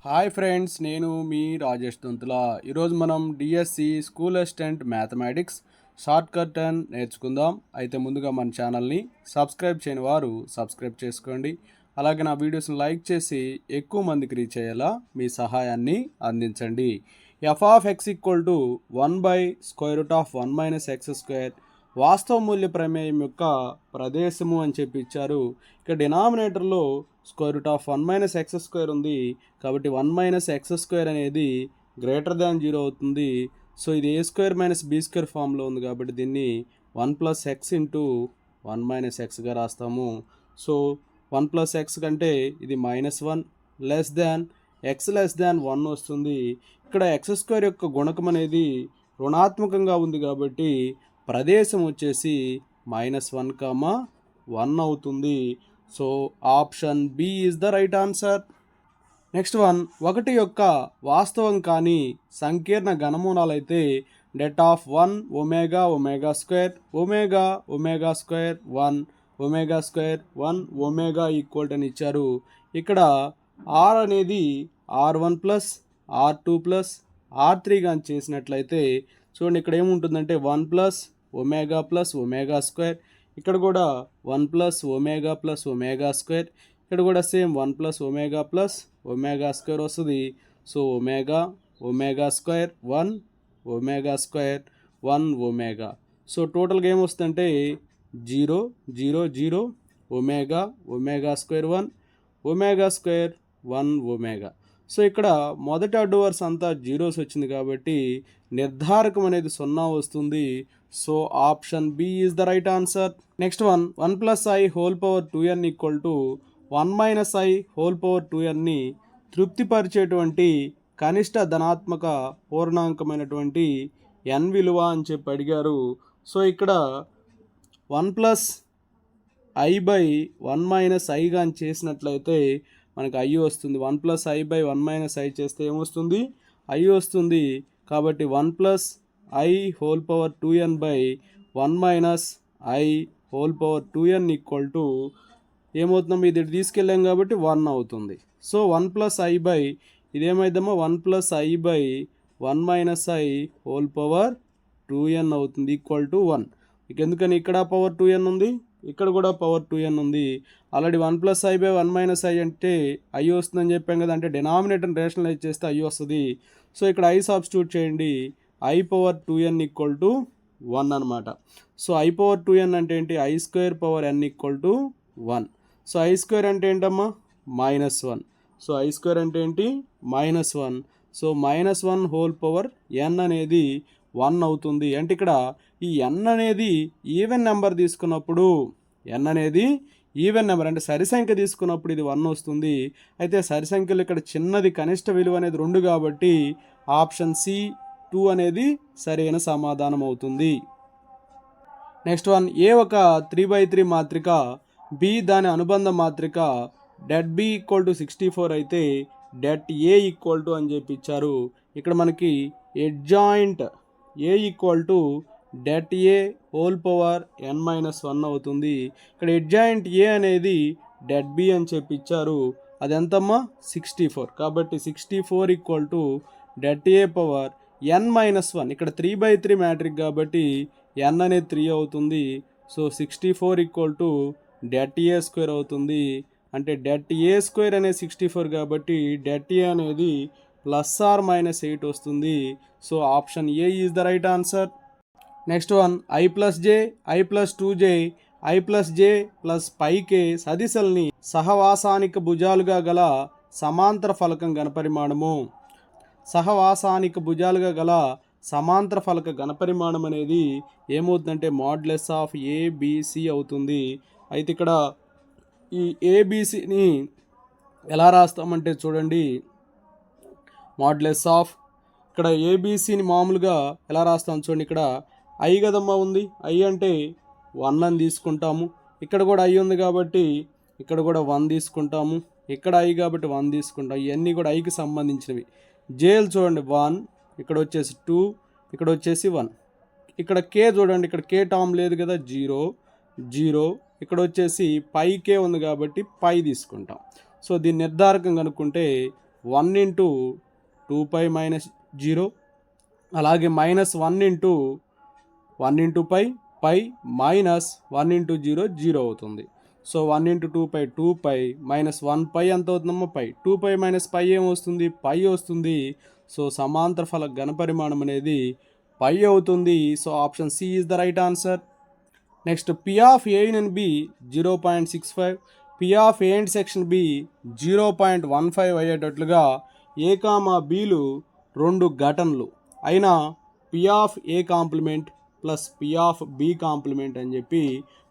Hi friends, నేను మీ రాజేష్ దొంతుల. ఈరోజు మనం DSC school assistant mathematics short cut and నేర్చుకుందాం. అయితే ముందుగా మన ఛానల్ని సబ్స్క్రైబ్ చేయని వారు సబ్స్క్రైబ్ చేసుకోండి. అలాగే నా వీడియోస్ని లైక్ చేసి ఎక్కువ మందికి రీచ్ అయ్యేలా మీ సహాయాన్ని అందించండి. F of X equal to 1/√1 - x². వాస్తవ మూల్య ప్రమేయం యొక్క ప్రదేశము అని చెప్పి ఇచ్చారు. ఇక డినామినేటర్లో √1 - x² ఉంది కాబట్టి 1 - x² అనేది గ్రేటర్ దాన్ 0 అవుతుంది. సో ఇది a² - b² ఫామ్లో ఉంది కాబట్టి దీన్ని 1 + x × 1 - xగా రాస్తాము. సో 1 + x కంటే ఇది -1 less than x less than 1 వస్తుంది. ఇక్కడ x² యొక్క గుణకం అనేది రుణాత్మకంగా ఉంది కాబట్టి ప్రదేశం వచ్చేసి -1, 1 అవుతుంది. So option B is the right answer. Next one, 1 యొక్క వాస్తవం కానీ సంకీర్ణ ఘనమూలాలైతే det of 1 omega omega square omega omega square 1 omega square 1 omega equal అని ఇచ్చారు. ఇక్కడ ఆర్ అనేది r1 + r2 + r3 కానీ చేసినట్లయితే చూడండి, ఇక్కడ ఏముంటుందంటే 1 + ఒమేగా + ఒమేగా స్క్వేర్, ఇక్కడ కూడా 1 + ఒమేగా + ఒమేగా స్క్వేర్, ఇక్కడ కూడా సేమ్ 1 + ఒమేగా + ఒమేగా స్క్వేర్ వస్తుంది. So omega omega square 1 omega square 1 omega. So టోటల్గా ఏమొస్తుందంటే 0 0 0 omega omega square 1 omega square 1 omega. So ఇక్కడ మొదటి అడ్డు వరుస అంతా జీరోస్ వచ్చింది కాబట్టి నిర్ధారకం అనేది 0 వస్తుంది. So option B is the right answer. Next one, 1 + i² = 1 - i² తృప్తిపరిచేటువంటి కనిష్ట ధనాత్మక పూర్ణాంకమైనటువంటి n విలువ అని చెప్పి అడిగారు. సో ఇక్కడ 1 + i/1 - i కానీ చేసినట్లయితే మనకు i వస్తుంది. 1 + i/1 - i చేస్తే ఏమొస్తుంది? i వస్తుంది. కాబట్టి 1 + i² - ఏమవుతుందో ఇది తీసుకెళ్ళాం కాబట్టి 1 అవుతుంది. సో 1 + i ఇదేమైందమ్మా 1 + i/1 - i² అవుతుంది ఈక్వల్ టు 1. ఇక ఎందుకని ఇక్కడ పవర్ 2n ఉంది, ఇక్కడ కూడా పవర్ 2n ఉంది. ఆల్రెడీ 1 + i/1 - i అంటే i వస్తుందని చెప్పాం కదా, అంటే డినామినేటర్ని రేషనలైజ్ చేస్తే i వస్తుంది. సో ఇక్కడ i సబ్స్టిట్యూట్ చేయండి, i/2n = 1 అనమాట. సో i/2n అంటే ఏంటి? i² = 1. సో i² అంటే ఏంటమ్మా? -1. సో i² అంటే ఏంటి? -1. సో -1 అనేది 1 అవుతుంది. అంటే ఇక్కడ ఈ n అనేది ఈవెన్ నెంబర్ తీసుకున్నప్పుడు n అనేది ఈవెన్ నెంబర్ అంటే సరి సంఖ్య తీసుకున్నప్పుడు ఇది 1 వస్తుంది. అయితే సరి సంఖ్యలో ఇక్కడ చిన్నది కనిష్ట విలువ అనేది 2 కాబట్టి ఆప్షన్ సి 2 అనేది సరైన సమాధానం అవుతుంది. నెక్స్ట్ వన్, ఏ ఒక 3/3 మాత్రిక, బి దాని అనుబంధ మాత్రిక det b = 64 అయితే det a = అని చెప్పి ఇచ్చారు. ఇక్కడ మనకి ఎడ్జాయింట్ a = det a⁴n-1 అవుతుంది. ఇక్కడ ఎడ్జాయింట్ a అనేది det b అని చెప్పి ఇచ్చారు. అది ఎంతమ్మా? 64. కాబట్టి 64 = det a⁴n-1. ఇక్కడ 3/3 మ్యాట్రిక్ కాబట్టి n అనేది 3 అవుతుంది. సో 64 = det a² అవుతుంది. అంటే det a² అనేది 64 కాబట్టి det a అనేది +or-8 వస్తుంది. So option A is the right answer. Next one, i + j i + 2j i + j + πk సదిశల్ని సహవాసానిక భుజాలుగా గల సమాంతర ఫలకం ఘనపరిమాణము. సహవాసానిక భుజాలుగా గల సమాంతర ఫలక ఘనపరిమాణం అనేది ఏమవుతుందంటే |ABC అవుతుంది. అయితే ఇక్కడ ఈ ABCని ఎలా రాస్తామంటే చూడండి, ఇక్కడ ABCని మామూలుగా ఎలా రాస్తాం చూడండి, ఇక్కడ i కదమ్మా ఉంది, i అంటే 1 అని తీసుకుంటాము. ఇక్కడ కూడా i ఉంది కాబట్టి ఇక్కడ కూడా 1 తీసుకుంటాము. ఇక్కడ i కాబట్టి 1 తీసుకుంటాం. ఇవన్నీ కూడా iకి సంబంధించినవి. జేలు చూడండి 1, ఇక్కడ వచ్చేసి 2, ఇక్కడ వచ్చేసి 1. ఇక్కడ k చూడండి, ఇక్కడ k టర్మ్ లేదు కదా, 0 0. ఇక్కడ వచ్చేసి πk ఉంది కాబట్టి π తీసుకుంటాం. సో దీని నిర్ధారకం కనుక్కుంటే 1 ఇంటూ 2π మైనస్ 0, అలాగే -1 into 1 into pi minus 1 into 0 0 అవుతుంది. సో 1 ఇంటూ 2π 2π మైనస్ 1π ఎంత అవుతుందమ్మా పై, 2π మైనస్ పై ఏమొస్తుంది పై వస్తుంది. సో సమాంతర ఫలక ఘనపరిమాణం అనేది పై అవుతుంది. So option C is the right answer. Next P of A and B 0.65, P of A and section B 0.15 అయ్యేటట్లుగా ఏ కామా బిలు రెండు ఘటనలు అయినా P of A complement plus P of B complement అని చెప్పి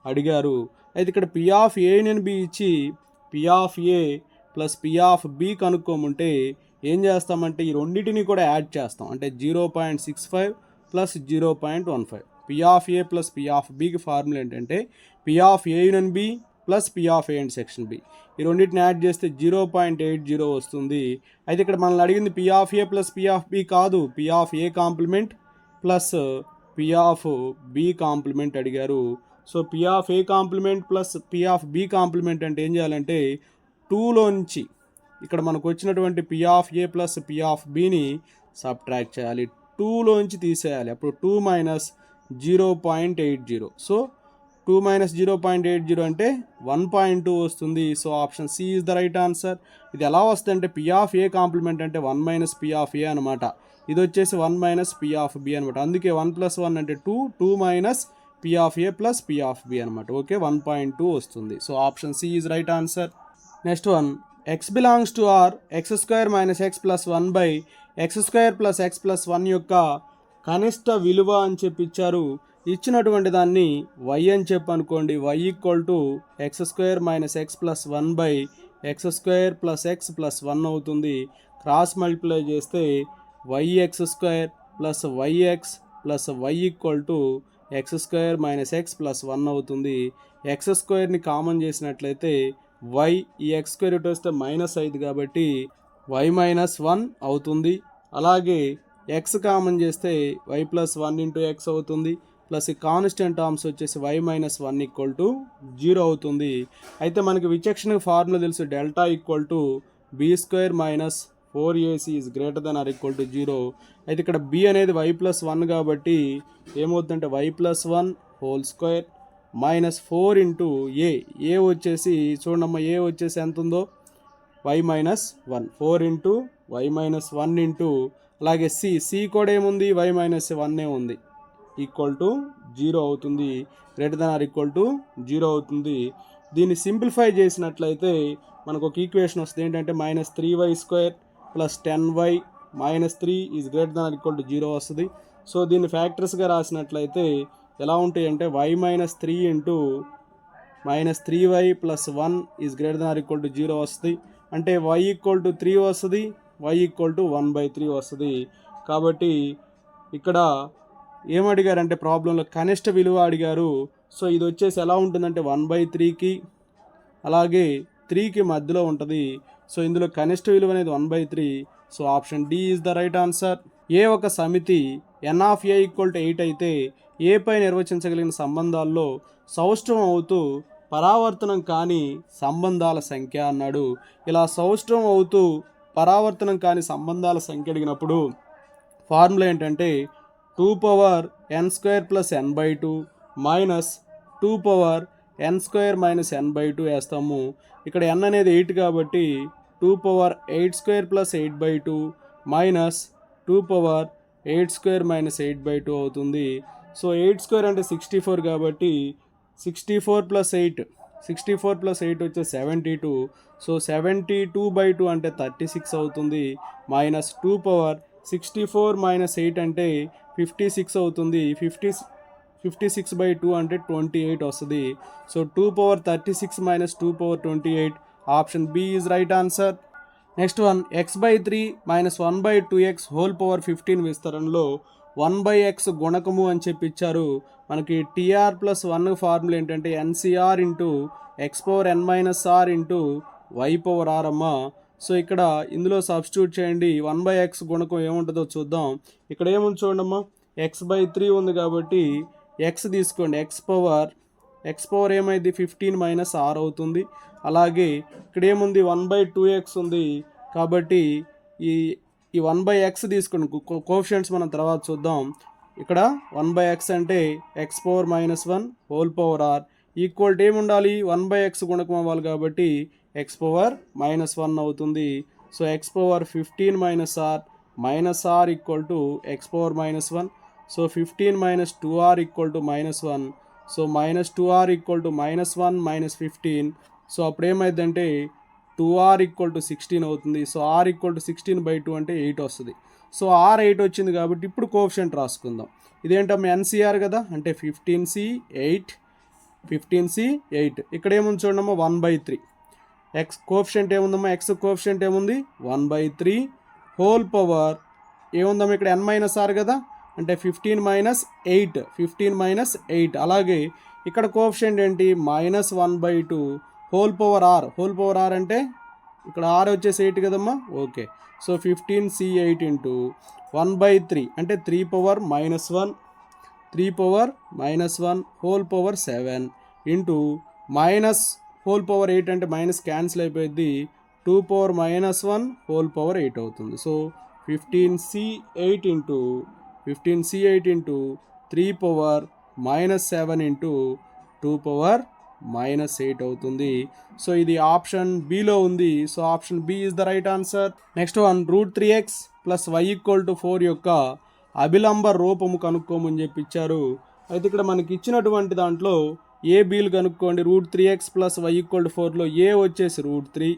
అడిగారు. అయితే ఇక్కడ P of A and B ఇచ్చి P of A plus P of B కనుక్కోమంటే ఏం చేస్తామంటే ఈ రెండింటిని కూడా యాడ్ చేస్తాం. అంటే 0.65 plus 0.15. P of A plus P of బికి ఫార్ములా ఏంటంటే P of A union B plus P of A and section B. ఈ రెండింటిని యాడ్ చేస్తే 0.80 వస్తుంది. అయితే ఇక్కడ మనల్ని అడిగింది P of A plus P of B కాదు, P of A complement plus P of B complement అడిగారు. So P of A complement plus P of B complement అంటే ఏం చేయాలంటే 2లోంచి ఇక్కడ మనకు వచ్చినటువంటి P of A plus P of బిని సబ్ట్రాక్ట్ చేయాలి, 2లోంచి తీసేయాలి. అప్పుడు 2 మైనస్ 0.80. సో 2 మైనస్ 0.80 అంటే 1.2 వస్తుంది. So option C is the right answer. ఇది ఎలా వస్తుంది అంటే పి ఆఫ్ ఏ కాంప్లిమెంట్ అంటే 1 మైనస్ పి ఆఫ్ ఏ అనమాట, ఇది వచ్చేసి 1 మైనస్ పి ఆఫ్ బి అనమాట. అందుకే 1 + 1 అంటే 2, 2 minus P of A plus P of B అనమాట. ఓకే, 1.2 వస్తుంది. So option C is right answer. Next one, X belongs to R x² - x + 1/x² + x + 1 యొక్క కనిష్ట విలువ అని చెప్పి ఇచ్చారు. ఇచ్చినటువంటి దాన్ని y అని చెప్పి అనుకోండి. y = x² - x + 1/x² + x + 1 అవుతుంది. క్రాస్ మల్టిప్లై చేస్తే yx² + yx + y = x² - x + 1 అవుతుంది. x² కామన్ చేసినట్లయితే y, ఈ x² ఇటు వస్తే మైనస్ అయింది కాబట్టి y - 1 అవుతుంది. అలాగే x కామన్ చేస్తే y + 1 × x అవుతుంది. ప్లస్ ఈ కాన్స్టెంట్ టర్మ్స్ వచ్చేసి y - 1 = 0 అవుతుంది. అయితే మనకి విచక్షణ ఫార్ములా తెలుసు, డెల్టా = b² - 4ac ≥ 0. అయితే ఇక్కడ b అనేది y + 1 కాబట్టి ఏమవుతుందంటే y + 1 whole square minus 4 into A వచ్చేసి చూడమ్మా, ఏ వచ్చేసి ఎంత ఉందో y - 1, 4 ఇంటూ y - 1 ఇంటూ అలాగే సి కూడా ఏముంది y - 1 ఉంది, =0 అవుతుంది, >0 అవుతుంది. దీన్ని సింప్లిఫై చేసినట్లయితే మనకు ఒక ఈక్వేషన్ వస్తుంది ఏంటంటే -3y² + 10y - 3 > 0 వస్తుంది. సో దీన్ని ఫ్యాక్టర్స్గా రాసినట్లయితే ఎలా ఉంటాయి అంటే y - 3 ఇంటూ -3y + 1 > 0 వస్తుంది. అంటే y = 3 వస్తుంది, y = 1/3 వస్తుంది. కాబట్టి ఇక్కడ ఏమడిగారంటే ప్రాబ్లంలో కనిష్ట విలువ అడిగారు. సో ఇది వచ్చేసి ఎలా ఉంటుందంటే 1/3కి అలాగే 3కి మధ్యలో ఉంటుంది. సో ఇందులో కనిష్ట విలువ అనేది 1/3. So option D is the right answer. A ఒక సమితి n(a) = 8 అయితే ఏ పై నిర్వచించగలిగిన సంబంధాల్లో సౌష్టవం అవుతూ పరావర్తనం కాని సంబంధాల సంఖ్య అన్నాడు. ఇలా సౌష్టవం అవుతూ పరావర్తనం కాని సంబంధాల సంఖ్య అడిగినప్పుడు ఫార్ములా ఏంటంటే 2n² + n/2 minus 2n² - n/2 వేస్తాము. ఇక్కడ n అనేది 8 కాబట్టి 2n² + 8/2 మైనస్ 2n² - 8/2 అవుతుంది. సో 8² అంటే 64 కాబట్టి 64 + 8 వచ్చే 72. సో 72/2 అంటే 36 అవుతుంది. మైనస్ 2n64 - 8 అంటే 56 అవుతుంది. 56/2 అంటే 28 వస్తుంది. So 2n36 - 2n28 option B is right answer. Next one, x/3 - 1/2x whole power 15 విస్తరణలో 1/x గుణకము అని చెప్పి ఇచ్చారు. మనకి TR + 1 ఫార్ములా ఏంటంటే NCR × x⁻n - r × y⁻r అమ్మ. సో ఇక్కడ ఇందులో సబ్స్టిట్యూట్ చేయండి. 1/x గుణకం ఏముంటుందో చూద్దాం. ఇక్కడ ఏముంది చూడమ్మా, x/3 ఉంది కాబట్టి x తీసుకోండి, x పవర్ ఏమైంది 15 - r అవుతుంది. అలాగే ఇక్కడ ఏముంది 1/2x ఉంది కాబట్టి ఈ ఈ 1/x తీసుకోండి, కోఎఫిషియంట్స్ మనం తర్వాత చూద్దాం. ఇక్కడ 1/x అంటే x⁻−1 whole power r equal to ఏముండాలి, 1/x గుణకం అవ్వాలి కాబట్టి x⁻−1 అవుతుంది. So x⁻15 - r equal to x⁻−1. So 15 - 2r equal to -1. So -2r equal to -1 - 15. So అప్పుడు ఏమైందంటే 2r ఈక్వల్ టు 16 అవుతుంది. సో r ఈక్వల్ టు 16/2 అంటే 8 వస్తుంది. సో r 8 వచ్చింది కాబట్టి ఇప్పుడు కోఎఫిషియంట్ రాసుకుందాం. ఇదేంటమ్మా NCR కదా, అంటే 15c8 ఇక్కడ ఏముంది చూడమ్మా 1/3. x కోఎఫిషియంట్ ఏముందమ్మా, x కోఎఫిషియంట్ ఏముంది 1/3 హోల్ పవర్ ఏముందమ్మా ఇక్కడ n-r కదా, అంటే 15 - 8 అలాగే ఇక్కడ కోఎఫిషియంట్ ఏంటి -1/2 హోల్ పవర్ r అంటే ఇక్కడ r వచ్చేసి 8 కదమ్మా. ఓకే, సో 15c8 ఇంటూ 1/3 అంటే 3⁻−1 హోల్ పవర్ 7 ఇంటూ -8 అంటే మైనస్ క్యాన్సిల్ అయిపోయింది, 2⁻−1 హోల్ పవర్ 8 అవుతుంది. సో 15c8 ఇంటూ 3⁻−7 ఇంటూ 2⁻−8 అవుతుంది. సో ఇది ఆప్షన్ బిలో ఉంది. So option B is the right answer. Next one, √3x + y = 4 యొక్క అభిలంబ రూపము కనుక్కోమని చెప్పి ఇచ్చారు. అయితే ఇక్కడ మనకి ఇచ్చినటువంటి దాంట్లో ఏ బీలు కనుక్కోండి. √3x + y = 4లో ఏ వచ్చేసి √3,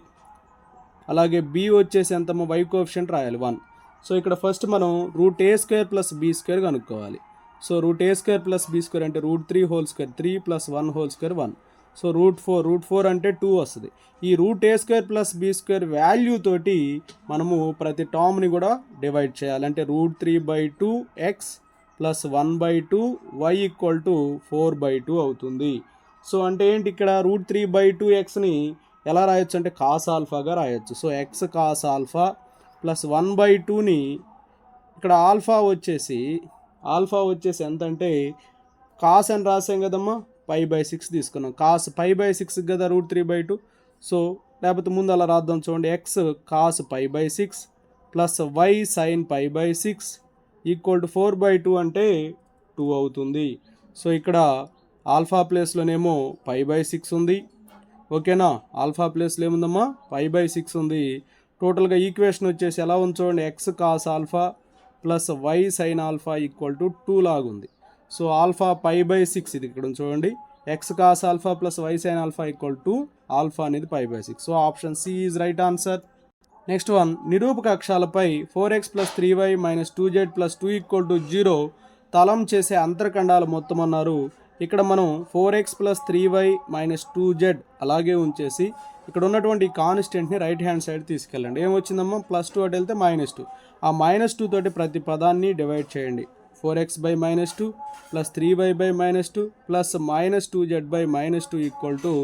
అలాగే బి వచ్చేసి ఎంతమ్మా y కోఎఫిషియంట్ రాయాలి 1. సో ఇక్కడ ఫస్ట్ మనం √a² + b² కనుక్కోవాలి. సో √a² + b² అంటే √3 whole square 3 + 1 whole square 1. So √4 అంటే 2 వస్తుంది. ఈ √a² + b² వాల్యూ తోటి మనము ప్రతి టర్మ్ని కూడా డివైడ్ చేయాలి. అంటే √3/2x + 1/2 y = 4/2 అవుతుంది. సో అంటే ఏంటి, ఇక్కడ √3/2xని ఎలా రాయొచ్చు అంటే cos ఆల్ఫాగా రాయొచ్చు. So x cos alpha plus 1/2ని ఇక్కడ ఆల్ఫా వచ్చేసి ఎంత అంటే కాస్ అని రాసాం కదమ్మా, π/6 తీసుకున్నాం. కాస్ π/6 కదా √3/2. సో లేకపోతే ముందు అలా రాద్దాం చూడండి, x cos π/6 plus y sin π/6 = 4/2 అంటే 2 అవుతుంది. సో ఇక్కడ ఆల్ఫా ప్లేస్లోనేమో π/6 ఉంది. ఓకేనా, ఆల్ఫా ప్లేస్లో ఏముందమ్మా π/6 ఉంది. టోటల్గా ఈక్వేషన్ వచ్చేసి ఎలా ఉంది చూడండి, x cos alpha plus y sin alpha = 2 లాగుంది. సో ఆల్ఫా π/6 ఇది ఇక్కడ చూడండి, x cos alpha plus y sin alpha = 2, alpha అనేది π/6. So option C is right answer. Next one, నిరూపక అక్షాలపై 4x + 3y - 2z + 2 = 0 తలం చేసే అంతరఖండాల మొత్తం అన్నారు. ఇక్కడ మనం 4x + 3y - 2z అలాగే ఉంచేసి ఇక్కడ ఉన్నటువంటి కాన్స్టెంట్ని రైట్ హ్యాండ్ సైడ్ తీసుకెళ్ళండి. ఏమొచ్చిందమ్మా, +2 అటు వెళ్తే -2. ఆ -2 తోటి ప్రతి పదాన్ని డివైడ్ చేయండి. 4x/-2 + 3y/-2 plus -2z/-2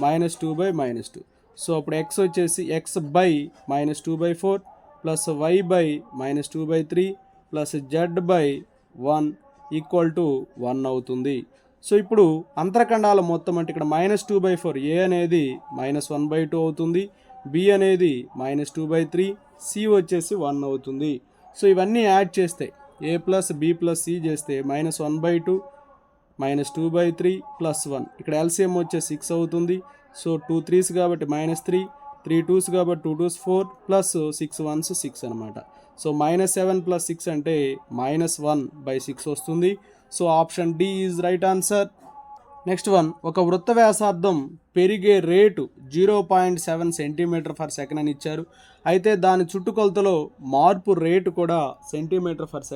= -2/-2. So అప్పుడు x వచ్చేసి x/-2/4 plus y/-2/3 plus z/1 = 1 అవుతుంది. సో ఇప్పుడు అంతరఖండాల మొత్తం అంటే ఇక్కడ -2/4 ఏ అనేది -1/2 అవుతుంది, b అనేది -2/3, c వచ్చేసి 1 అవుతుంది. సో ఇవన్నీ యాడ్ చేస్తే a + b + c చేస్తే -1/2 -2/3 +1, ఇక్కడ LCM వచ్చే 6 అవుతుంది. సో 2 3s కాబట్టి -3, 3 2s కాబట్టి 2 2s 4 ప్లస్ 6 1s 6 అనమాట. సో -7 + 6 అంటే -1/6 వస్తుంది. So option D is right answer. Next one, ఒక వృత్త వ్యాసార్థం పెరిగే రేటు 0.7 cm/s అని ఇచ్చారు. అయితే దాని చుట్టుకొలతలో మార్పు రేటు కూడా cm/s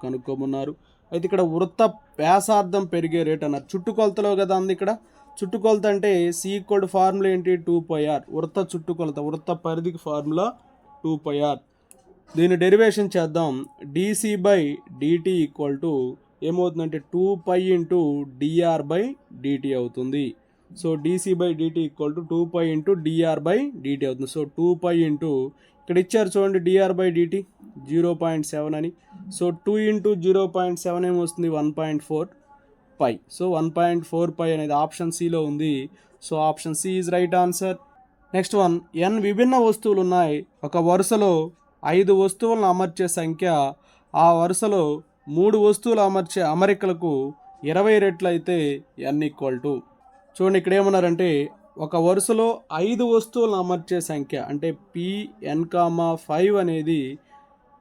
కనుక్కోమన్నారు. అయితే ఇక్కడ వృత్త వ్యాసార్థం పెరిగే రేటు అన్నారు, చుట్టుకొలతలో కదా అంది. ఇక్కడ చుట్టుకొలత అంటే C = ఫార్ములా ఏంటి 2πr, వృత్త చుట్టుకొలత వృత్త పరిధికి ఫార్ములా 2πr. దీన్ని డెరివేషన్ చేద్దాం. dc/dt ఏమవుతుందంటే 2π × dr/dt అవుతుంది. సో dc/dt = 2π × dr/dt అవుతుంది. సో 2π ఇక్కడ ఇచ్చారు చూడండి dr/dt 0.7 అని. సో 2 × 0.7 ఏమొస్తుంది 1.4π. సో 1.4π అనేది ఆప్షన్ సిలో ఉంది. So option C is right answer. Next one, n విభిన్న వస్తువులు ఉన్నాయి. ఒక వరుసలో 5 వస్తువులను అమర్చే సంఖ్య ఆ వరుసలో 3 వస్తువులు అమర్చే అమరికలకు 20 రెట్లు అయితే n ఈక్వల్ టు. చూడండి ఇక్కడ ఏమన్నారంటే ఒక వరుసలో 5 వస్తువులను అమర్చే సంఖ్య అంటే Pn,5 అనేది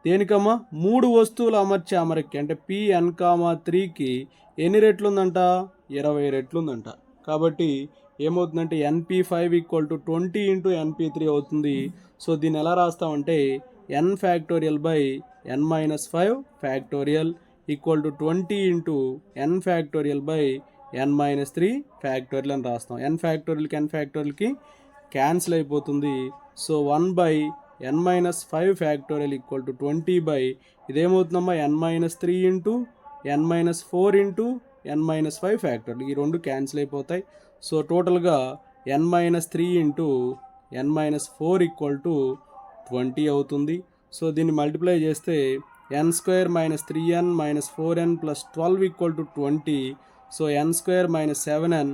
దేనికమ్మా 3 వస్తువులు అమర్చే అమరిక అంటే Pn,3కి ఎన్ని రెట్లు ఉందంట 20 రెట్లు ఉందంట. కాబట్టి ఏమవుతుందంటే NP5 equal to 20 into NP3 అవుతుంది. సో దీన్ని ఎలా రాస్తామంటే n factorial by n-5 factorial equal to 20 into n factorial by n-3 factorial అని రాస్తాం. n ఫ్యాక్టోరియల్కి క్యాన్సిల్ అయిపోతుంది. So 1/n-5 factorial equal to 20 by ఇదేమవుతుందమ్మా n-3 into n-4 into n-5 factorial. ఈ రెండు క్యాన్సిల్ అయిపోతాయి. సో టోటల్గా n-3 into n-4 equal to 20 అవుతుంది. సో దీన్ని మల్టిప్లై చేస్తే n² - 3n - 4n + 12 equal to 20. So n² - 7n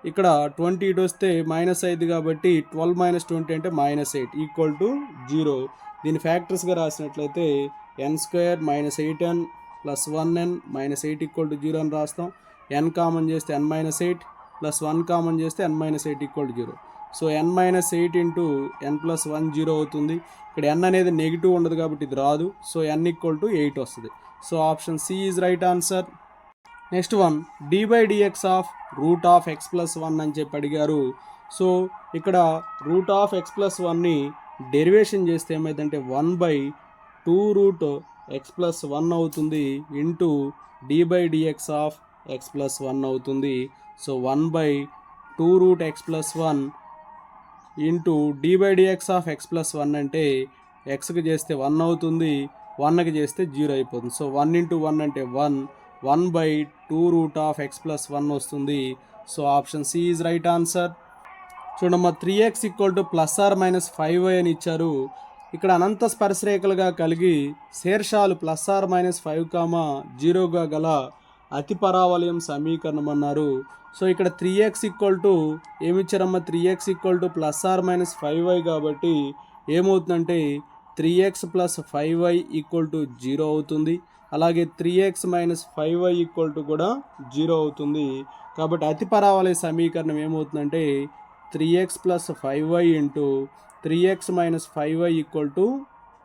ఇక్కడ 20 ఇటు వస్తే మైనస్ అయింది కాబట్టి 12 - 20 అంటే -8 ఈక్వల్ టు 0. దీని ఫ్యాక్టర్స్గా రాసినట్లయితే n² - 8n + 1n - 8 equal to 0 అని రాస్తాం. n కామన్ చేస్తే n-8 + 1 కామన్ చేస్తే n-8 equal to 0. So n-8 into n + 1 0 అవుతుంది. ఇక్కడ n అనేది నెగిటివ్ ఉండదు కాబట్టి ఇది రాదు. సో n ఈక్వల్ టు 8 వస్తుంది. So option C is right answer. Next one, d/dx of root of x + 1 అని చెప్పి అడిగారు. సో ఇక్కడ రూట్ ఆఫ్ x + 1ని డెరివేషన్ చేస్తే ఏమైందంటే 1/2√x + 1 అవుతుంది ఇంటూ d/dx ఆఫ్ x + 1 అవుతుంది. So 1/2√x + 1 into d/dx of x + 1 అంటే xకి చేస్తే 1 అవుతుంది, 1కి చేస్తే 0 అయిపోతుంది. సో 1 ఇంటూ 1 అంటే 1, 1/2√x + 1 వస్తుంది. So option C is right answer. చూడమ్మా 3x ఈక్వల్ టు +r-5y అని ఇచ్చారు. ఇక్కడ అనంత స్పర్శరేఖలుగా కలిగి శీర్షాలు +r-5, 0గా గల అతి పరావలయం సమీకరణం అన్నారు. సో ఇక్కడ 3x ఈక్వల్ టు ఏమిచ్చారమ్మా 3x ఈక్వల్ టు +r-5y కాబట్టి ఏమవుతుందంటే 3x + 5y ఈక్వల్ టు 0 అవుతుంది. అలాగే 3x - 5y ఈక్వల్ టు కూడా 0 అవుతుంది. కాబట్టి అతి పరావలయ సమీకరణం ఏమవుతుందంటే 3x + 5y into 3x - 5y equal to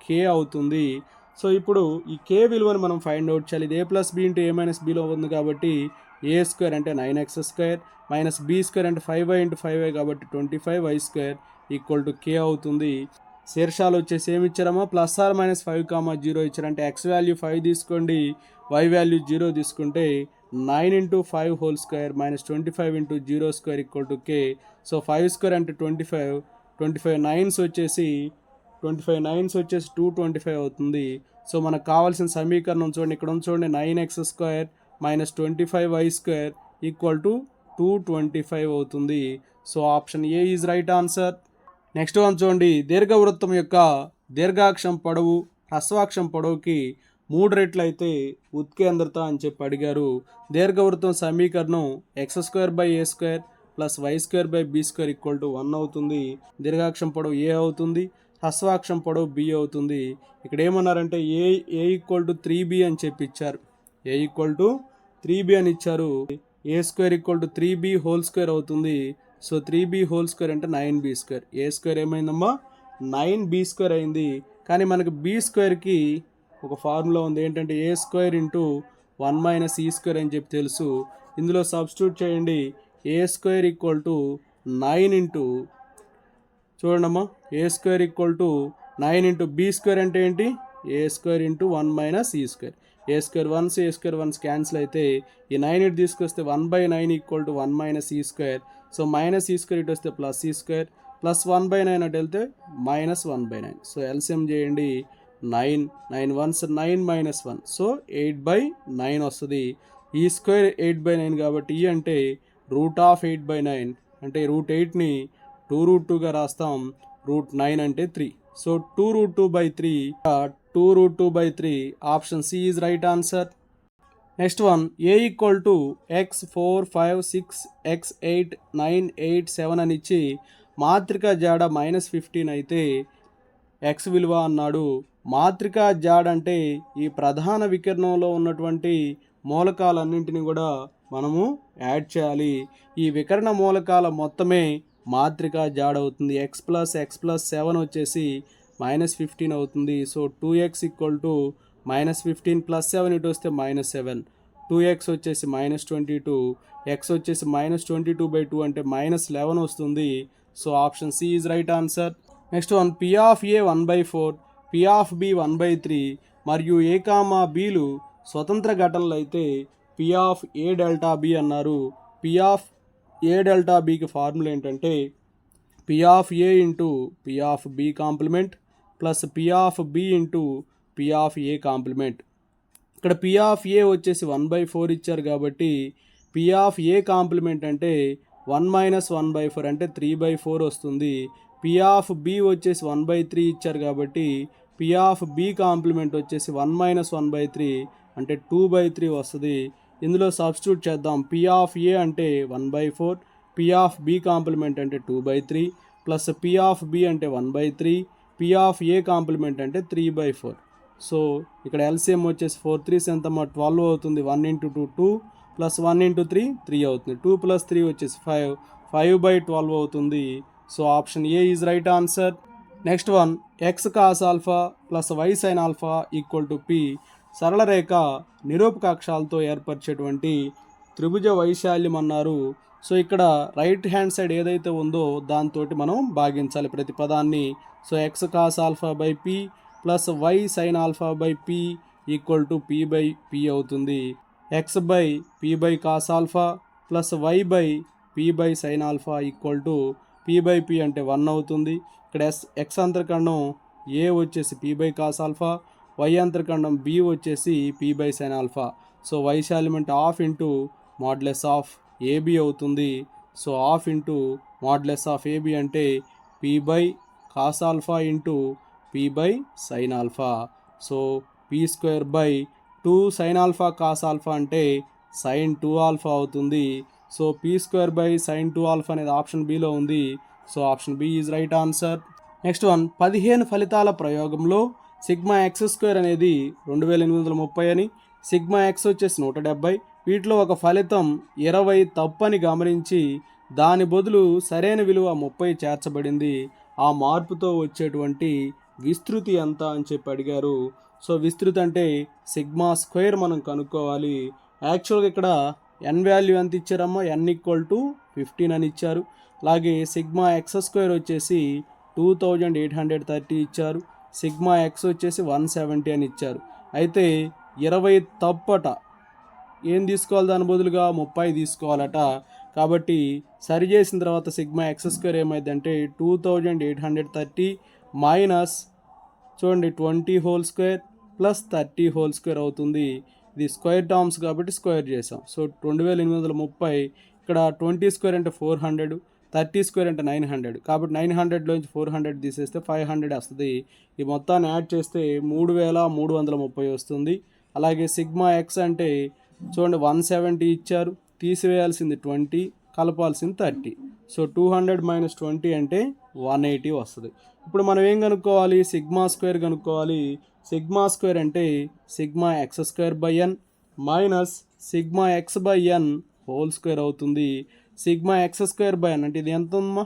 k అవుతుంది. సో ఇప్పుడు ఈ k విలువను మనం ఫైండ్ అవుట్ చేయాలి. ఇది a + b ఇంటూ a - bలో ఉంది కాబట్టి a² అంటే 9x² - b² అంటే 5y ఇంటూ 5y కాబట్టి 25y² ఈక్వల్ టు k అవుతుంది. శీర్షాలు వచ్చేసి ఏమి ఇచ్చారమ్మా +r-5, 0 ఇచ్చారంటే x వాల్యూ 5 తీసుకోండి, y వాల్యూ 0 తీసుకుంటే 9 into 5 whole square -25 into 0² equal to k. So 5² అంటే 25, 25 9s వచ్చేసి 225 అవుతుంది. సో మనకు కావాల్సిన సమీకరణం చూడండి, ఇక్కడ చూడండి 9x² - 25y² ఈక్వల్ టు 225 అవుతుంది. So option A is right answer. Next one చూడండి, దీర్ఘవృత్తం యొక్క దీర్ఘాక్షం పొడవు హ్రస్వాక్షం పొడవుకి 3 రెట్లు అయితే ఉత్కేంద్రత అని చెప్పి అడిగారు. దీర్ఘవృత్తం సమీకరణం x² + a² + y² equal to 1 అవుతుంది. దీర్ఘాక్షం పొడవు a అవుతుంది, హ్రస్వాక్షం పొడవు b అవుతుంది. ఇక్కడ ఏమన్నారంటే a ఈక్వల్ టు 3b అని చెప్పి ఇచ్చారు. a ఈక్వల్ టు 3b అని ఇచ్చారు. a² equal to 3b whole square అవుతుంది. సో 3b హోల్ స్క్వేర్ అంటే 9b². a² ఏమైందమ్మా 9b² అయింది. కానీ మనకు b²కి ఒక ఫార్ములా ఉంది, ఏంటంటే a² ఇంటూ 1 - e² అని చెప్పి తెలుసు. ఇందులో సబ్స్టిట్యూట్ చేయండి. a² ఈక్వల్ టు 9 ఇంటూ చూడండమ్మా a² equal to 9 into b² అంటే ఏంటి a² into 1 - e². a² 1s cancel అయితే ఈ 9 ఇటు తీసుకొస్తే 1/9 equal to 1 - e². So -e² ఇటు వస్తే +e² ప్లస్ 1/9 అటు వెళ్తే -1/9. సో ఎల్సిఎం చేయండి 9, 9 1s 9 - 1 సో 8/9 వస్తుంది. ఈ స్క్వేర్ 8/9 కాబట్టి ఈ అంటే √8/9 అంటే √8ని 2√2గా రాస్తాం. √9 అంటే 3. So 2√2/3 2√2/3 option C is right answer. Next one, a equal to x 4 5 6 x 8 9 8 7 అని ఇచ్చి మాత్రిక జాడ -15 అయితే ఎక్స్ విలువ అన్నాడు. మాత్రిక జాడ అంటే ఈ ప్రధాన వికర్ణంలో ఉన్నటువంటి మూలకాలన్నింటినీ కూడా మనము యాడ్ చేయాలి. ఈ వికర్ణ మూలకాల మొత్తమే మాత్రిక జాడ అవుతుంది. x+7 వచ్చేసి -15 అవుతుంది. సో 2x = -15 + 7 ఇటు వస్తే -7, 2x వచ్చేసి -22, x వచ్చేసి -22/2 అంటే -11 వస్తుంది. So option C is right answer. Next one, P of A 1/4, P of B 1/3 మరియు A, Bలు స్వతంత్ర ఘటనలు అయితే P of A delta B అన్నారు. P ఆఫ్ A డెల్టా Bకి ఫార్ములా ఏంటంటే P of A into P of B complement plus P of B into P of A complement. ఇక్కడ P of A వచ్చేసి 1/4 ఇచ్చారు కాబట్టి P ఆఫ్ A కాంప్లిమెంట్ అంటే 1 - 1/4 అంటే 3/4 వస్తుంది. P ఆఫ్ B వచ్చేసి 1/3 ఇచ్చారు కాబట్టి P ఆఫ్ B కాంప్లిమెంట్ వచ్చేసి 1 - 1/3 అంటే 2/3 వస్తుంది. ఇందులో సబ్స్టిట్యూట్ చేద్దాం. P ఆఫ్ A అంటే 1/4, P ఆఫ్ B కాంప్లిమెంట్ అంటే 2/3 ప్లస్ P ఆఫ్ B అంటే 1/3, P ఆఫ్ A కాంప్లిమెంట్ అంటే 3/4. సో ఇక్కడ ఎల్సిఎం వచ్చేసి 4 3s ఎంతమ్మా 12 అవుతుంది. 1 × 2 2 ప్లస్ 1 × 3 3 అవుతుంది. 2 + 3 వచ్చేసి 5, 5/12 అవుతుంది. So option A is right answer. Next one, x cos α plus y sin α = p సరళ రేఖ నిరూపక అక్షాలతో ఏర్పరిచేటువంటి త్రిభుజ వైశాల్యం అన్నారు. సో ఇక్కడ రైట్ హ్యాండ్ సైడ్ ఏదైతే ఉందో దాంతో మనం భాగించాలి ప్రతి పదాన్ని. So x cos α/p plus y sin α/p = p/p అవుతుంది. x/p/cos α ప్లస్ y/p/sin α = p/p అంటే 1 అవుతుంది. ఇక్కడ x అంతర్ఖండం A వచ్చేసి p/cos α, y అంతర్ఖండం B వచ్చేసి p/sin α. సో వైశాల్యం అంటే ½ ఇంటూ మాడ్యులస్ ఆఫ్ AB అవుతుంది. So ½ into modulus of AB అంటే p/cos α into p/sin α. So p²/2 sin α cos α అంటే sin 2α అవుతుంది. సో p²/sin 2α అనేది ఆప్షన్ బిలో ఉంది. So option B is right answer. Next one, 15 ఫలితాల ప్రయోగంలో σx² అనేది 2830 అని, σx వచ్చేసి 170, వీటిలో ఒక ఫలితం 20 తప్పని గమనించి దాని బదులు సరైన విలువ 30 చేర్చబడింది. ఆ మార్పుతో వచ్చేటువంటి విస్తృతి ఎంత అని చెప్పి అడిగారు. సో విస్తృతి అంటే σ² మనం కనుక్కోవాలి. యాక్చువల్గా ఇక్కడ n వాల్యూ ఎంత ఇచ్చారమ్మా, n = 15 అని ఇచ్చారు. అలాగే σx² వచ్చేసి 2830 ఇచ్చారు. σx వచ్చేసి 170 అని ఇచ్చారు. అయితే 20 తప్పట, ఏం తీసుకోవాలి దాని బదులుగా 30 తీసుకోవాలట. కాబట్టి సరి చేసిన తర్వాత σx² ఏమైందంటే 2830 మైనస్ చూడండి 20² ప్లస్ 30² అవుతుంది. ఇది స్క్వేర్ టర్మ్స్ కాబట్టి స్క్వేర్ చేసాం. సో 2830, ఇక్కడ 20² అంటే 400, 30² అంటే 900, కాబట్టి 900లోంచి 400 తీసేస్తే 500 వస్తుంది. ఈ మొత్తాన్ని యాడ్ చేస్తే 3330 వస్తుంది. అలాగే σx అంటే చూడండి 170 ఇచ్చారు, తీసివేయాల్సింది 20, కలపాల్సింది 30. సో 200 - 20 అంటే 180 వస్తుంది. ఇప్పుడు మనం ఏం కనుక్కోవాలి, σ² కనుక్కోవాలి. σ² అంటే σx²/n మైనస్ σx/n² అవుతుంది. σx²/n అంటే ఇది ఎంత ఉందమ్మా,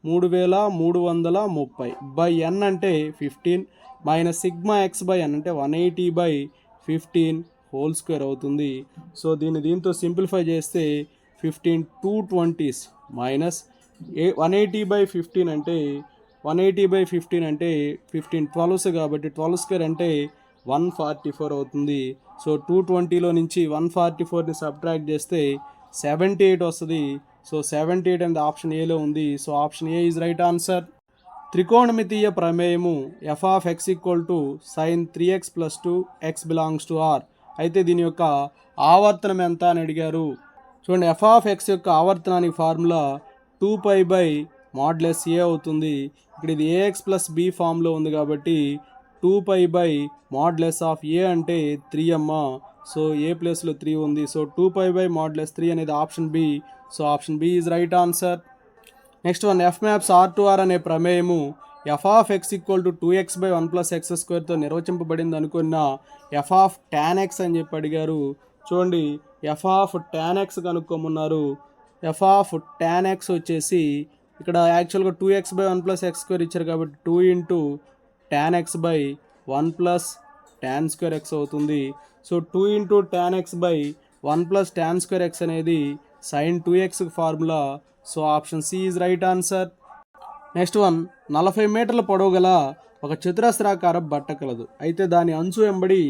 3330/n అంటే 15 మైనస్ σx/n అంటే 180/15² అవుతుంది. సో దీంతో సింప్లిఫై చేస్తే 15 220s మైనస్ 180/15 అంటే 180/15 అంటే 15 12s కాబట్టి 12² అంటే 144 అవుతుంది. సో 220లో నుంచి 144ని సబ్ట్రాక్ట్ చేస్తే 78 వస్తుంది. సో 78 అనేది ఆప్షన్ ఏలో ఉంది. So option A is right answer. త్రికోణమితీయ ప్రమేయము f(x) = sin 3x + 2 x belongs to R. అయితే దీని యొక్క ఆవర్తనం ఎంత అని అడిగారు. చూడండి, f(x) యొక్క ఆవర్తనానికి ఫార్ములా 2π/|a) అవుతుంది. ఇక్కడ ఇది ax + b ఫామ్లో ఉంది కాబట్టి 2π/|a అంటే 3 అమ్మా. సో ఏ ప్లేస్లో 3 ఉంది. సో 2π/(3) అనేది option B. So option B is right answer. Next one F maps R2R అనే ప్రమేయము F of X equal to 2x/1 + x² నిర్వచింపబడింది అనుకున్న ఎఫ్ ఆఫ్ tan x అని చెప్పి అడిగారు. చూడండి, ఎఫ్ ఆఫ్ tan x కనుక్కోమన్నారు. ఎఫ్ ఆఫ్ tan x వచ్చేసి ఇక్కడ యాక్చువల్గా 2x/1 + x² ఇచ్చారు కాబట్టి 2 × tan x/1 + tan² x అవుతుంది. So 2 × tan x/1 + tan² x అనేది sin 2x formula. So option C is right answer. Next one 40 మీటర్ల పొడవు గల ఒక చతురస్రాకార బట్ట కలదు. అయితే దాని అంచు వెంబడి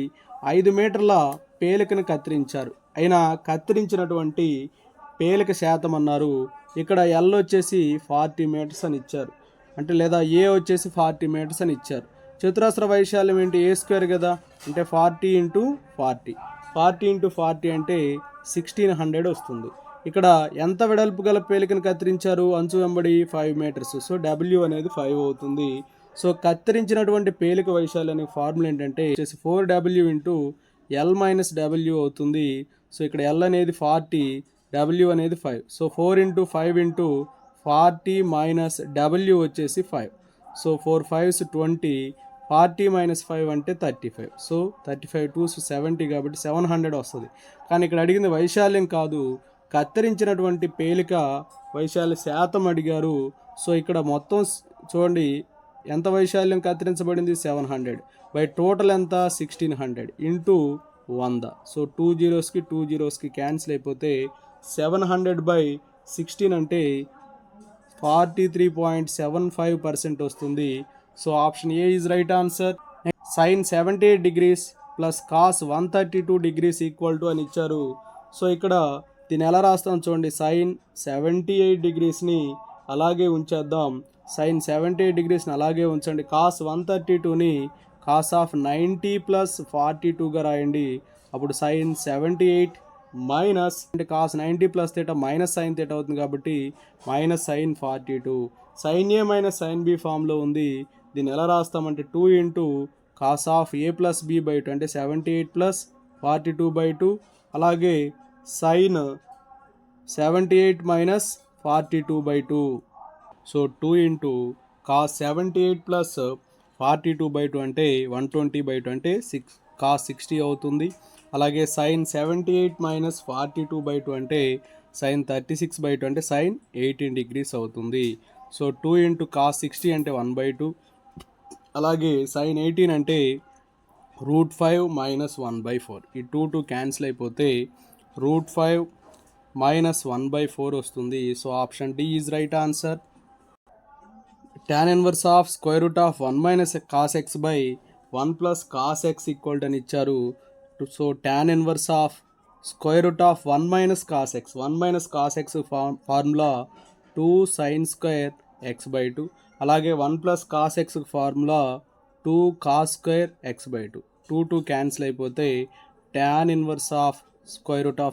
5 మీటర్ల పేలికను కత్తిరించారు. అయినా కత్తిరించినటువంటి పేలిక శాతం అన్నారు. ఇక్కడ ఎల్ వచ్చేసి 40 మీటర్స్ అని ఇచ్చారు, అంటే లేదా ఏ వచ్చేసి 40 మీటర్స్ అని ఇచ్చారు. చతురస్ర వైశాల్యం ఏంటి? A² కదా, అంటే 40 × 40 40 × 40 అంటే 1600 వస్తుంది. ఇక్కడ ఎంత వెడల్పు గల పేలికను కత్తిరించారు? అంచు వెంబడి 5 మీటర్స్. సో W అనేది 5 అవుతుంది. సో కత్తిరించినటువంటి పేలిక వైశాల్యానికి ఫార్ములా ఏంటంటే 4W × L - W అవుతుంది. సో ఇక్కడ L అనేది 40, W అనేది 5. సో 4 × 5 × 40 - W వచ్చేసి 5. సో 4 5s 20, 40 - 5 అంటే 35. సో 35 2s 70 కాబట్టి 700 వస్తుంది. కానీ ఇక్కడ అడిగింది వైశాల్యం కాదు, కత్తిరించినటువంటి పేలిక వైశాల్య శాతం అడిగారు. సో ఇక్కడ మొత్తం చూడండి, ఎంత వైశాల్యం కత్తిరించబడింది? 700 బై టోటల్ ఎంత? 1600 ఇంటూ 100. సో 2 zeros-కి 2 zeros-కి క్యాన్సిల్ అయిపోతే 700/16 అంటే 43.75% వస్తుంది. So option A is right answer. sin 78 degrees plus cos 132 degrees equal to అని ఇచ్చారు. సో ఇక్కడ దీన్ని ఎలా రాస్తాం చూడండి, sin 78 degreesని అలాగే ఉంచేద్దాం. sin 78 degreesని అలాగే ఉంచండి. cos 132ని cos ఆఫ్ 90 + 42గా రాయండి. అప్పుడు sin 78 మైనస్ అంటే cos 90 + θ మైనస్ sin θ అవుతుంది కాబట్టి -sin 42. sin A - sin B ఫామ్లో ఉంది. దీన్ని ఎలా రాస్తామంటే 2 × cos ఆఫ్ A + B/2 అంటే 78 + 42/2, అలాగే sin 78 - 42/2. సో 2 × cos 78 + 42/2 అంటే 120/2 అంటే cos 60 అవుతుంది. అలాగే sin 78 - 42/2 అంటే sin 36/2 అంటే sin 18 degrees అవుతుంది. సో 2 × cos 60 అంటే 1/2, అలాగే sin 18 అంటే √5 - 1/4. ఈ 2 క్యాన్సిల్ అయిపోతే √5 - 1/4 వస్తుంది. So option D is right answer. tan inverse of √1 - cos x/1 + cos x equal అని ఇచ్చారు. So tan inverse of √1 - cos x 1 - cos x formula 2 sin² x/2, అలాగే 1 + cos x formula 2 cos² x/2. 2 cancel అయిపోతే tan inverse of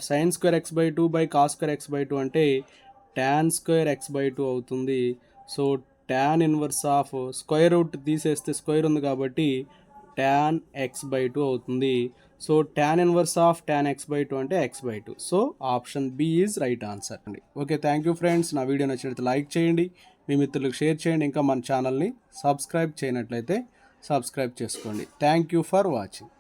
sin² x/2 / cos² x/2 అంటే tan² x/2 అవుతుంది. So tan inverse of square root తీసేస్తే square ఉంది కాబట్టి tan x/2 అవుతుంది. So tan inverse of tan x/2 అంటే x/2. So option B is right answer అండి. Okay, thank you friends. నా video నచ్చినట్లయితే లైక్ చేయండి, మీ మిత్రులకు షేర్ చేయండి. ఇంకా మన ఛానల్ని సబ్స్క్రైబ్ చేయనట్లయితే సబ్స్క్రైబ్ చేసుకోండి. Thank you for watching.